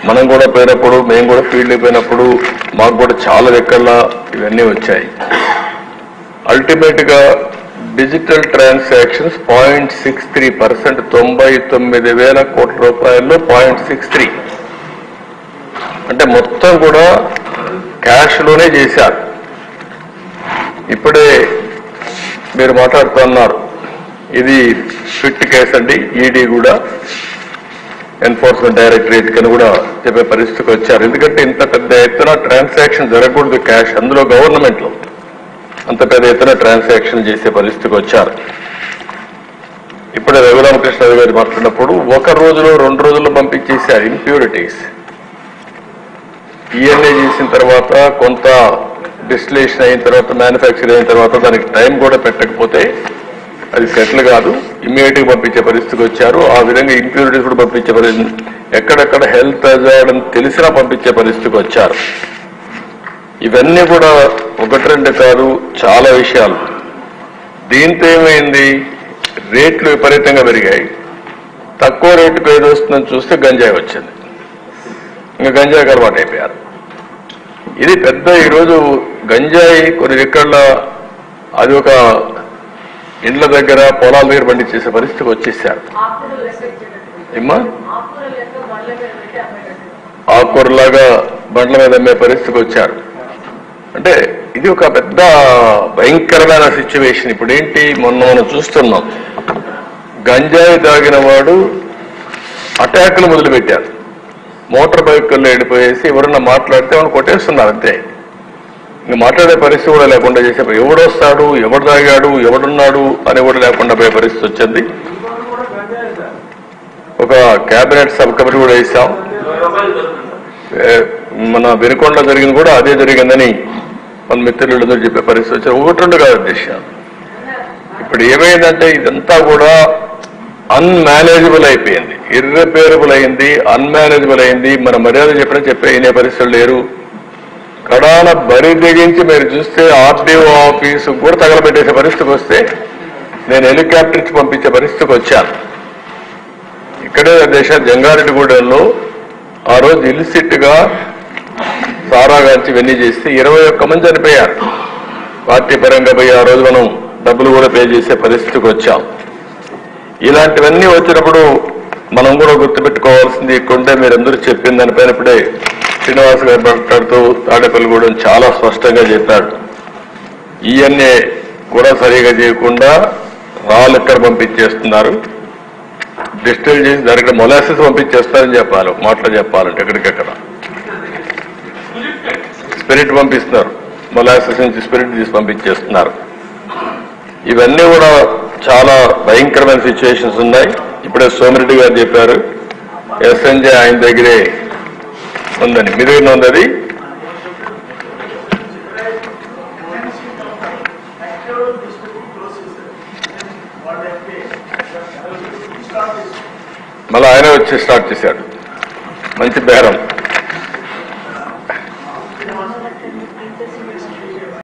మనం కూడా పోయినప్పుడు మేము కూడా ఫీల్డ్కి పోయినప్పుడు మాకు కూడా చాలా లెక్కల ఇవన్నీ వచ్చాయి. అల్టిమేట్గా డిజిటల్ ట్రాన్సాక్షన్స్ 0.63%, 99,000 కోట్ల రూపాయల్లో 0.63, అంటే మొత్తం కూడా క్యాష్లోనే చేశారు. ఇప్పుడే మీరు మాట్లాడుతున్నారు, ఇది ఫిట్ కేసు అండి. ఈడీ కూడా ఎన్ఫోర్స్మెంట్ డైరెక్టరేట్ కని కూడా చెప్పే పరిస్థితికి వచ్చారు. ఎందుకంటే ఇంత పెద్ద ఎత్తున ట్రాన్సాక్షన్ జరగకూడదు క్యాష్, అందులో గవర్నమెంట్లో అంత పెద్ద ఎత్తున ట్రాన్సాక్షన్ చేసే పరిస్థితికి వచ్చారు. ఇప్పుడే రఘురామకృష్ణ గారు మాట్లాడినప్పుడు 1 రోజులో 2 రోజుల్లో పంపించేశారు ఇంప్యూరిటీస్. ఈఎన్ఏ చేసిన తర్వాత కొంత డిస్టిలేషన్ అయిన తర్వాత మ్యానుఫ్యాక్చర్ అయిన తర్వాత దానికి టైం కూడా పెట్టకపోతే అది సెటిల్ కాదు, ఇమ్మీడియట్గా పంపించే పరిస్థితికి వచ్చారు. ఆ విధంగా ఇంప్యూరిటీస్ కూడా పంపించే పరిస్థితి, ఎక్కడెక్కడ హెల్త్ హజార్డ్ అని తెలిసినా పంపించే పరిస్థితికి వచ్చారు. ఇవన్నీ కూడా 1-2 కాదు, చాలా విషయాలు. దీంతో ఏమైంది, రేట్లు విపరీతంగా పెరిగాయి. తక్కువ రేటుకు ఏది వస్తుందని చూస్తే గంజాయి వచ్చింది. ఇంకా గంజాయికి అలవాటు అయిపోయారు. ఇది పెద్ద ఈరోజు గంజాయి కొన్ని దిక్కల్లో అది ఒక ఇండ్ల దగ్గర పొలాల దగ్గర పండించేసే పరిస్థితికి వచ్చేసారు. ఏమ్మా ఆకుకూరలాగా బండ్ల మీద అమ్మే పరిస్థితికి వచ్చారు. అంటే ఇది ఒక పెద్ద భయంకరమైన సిచ్యువేషన్. ఇప్పుడు ఏంటి, మొన్న మనం చూస్తున్నాం, గంజాయి తాగిన వాడు అటాకులు మొదలుపెట్టారు. మోటార్ బైకుల్లో వెళ్ళిపోయేసి ఎవరన్నా మాట్లాడితే వాళ్ళు కొట్టేస్తున్నారు అంతే. ఇంకా మాట్లాడే పరిస్థితి కూడా లేకుండా చేసే, ఎవడొస్తాడు, ఎవడు తాగాడు, ఎవడున్నాడు అని కూడా లేకుండా పోయే పరిస్థితి వచ్చింది. ఒక కేబినెట్ సబ్ కమిటీ కూడా వేసాం. మన వెనుకొండలో జరిగింది కూడా అదే జరిగిందని మన మిత్రులందరూ చెప్పే పరిస్థితి వచ్చారు. 1-2 కాదు అధ్యక్ష. ఇప్పుడు ఏమైందంటే ఇదంతా కూడా అన్మేనేజబుల్ అయిపోయింది, ఇర్రిపేరబుల్ అయింది, అన్మేనేజబుల్ అయింది. మన మర్యాద చెప్పే వినే పరిస్థితులు లేరు. కడాన బరి దిగించి మీరు చూస్తే ఆర్డీఓ ఆఫీసు కూడా తగలబెట్టేసే పరిస్థితికి వస్తే నేను హెలికాప్టర్ ఇచ్చి పంపించే పరిస్థితికి వచ్చాను. ఇక్కడే దేశ జంగారెడ్డిగూడెంలో ఆ రోజు ఇల్సిట్గా సారాగాంచి ఇవన్నీ చేస్తే 21 మంది చనిపోయారు. పార్టీ పరంగా పోయి ఆ రోజు మనం డబ్బులు కూడా పే చేసే పరిస్థితికి వచ్చాం. ఇలాంటివన్నీ వచ్చినప్పుడు మనం కూడా గుర్తుపెట్టుకోవాల్సింది ఇక్కడుంటే మీరందరూ చెప్పిన దానిపైన ఇప్పుడే శ్రీనివాస్ గారు మాట్లాడుతూ తాడేపల్లిగూడెం చాలా స్పష్టంగా చెప్పాడు. ఈఎన్ఏ కూడా సరిగా చేయకుండా రాళ్ళెక్కడ పంపించేస్తున్నారు, డిస్టిల్ చేసి దానికి మొలాసిస్ పంపించేస్తారని చెప్పాలి. మాటలు చెప్పాలంటే ఎక్కడికెక్కడ స్పిరిట్ పంపిస్తున్నారు, మొలాసిస్ నుంచి స్పిరిట్ తీసి పంపించేస్తున్నారు. ఇవన్నీ కూడా చాలా భయంకరమైన సిచ్యువేషన్స్ ఉన్నాయి. ఇప్పుడే సోమిరెడ్డి గారు చెప్పారు ఎస్ఎన్జే ఆయన దగ్గరే ఉందని. మీ దగ్గర ఉంది అది? మళ్ళీ ఆయన వచ్చి స్టార్ట్ చేశాడు. మంచి బేరం.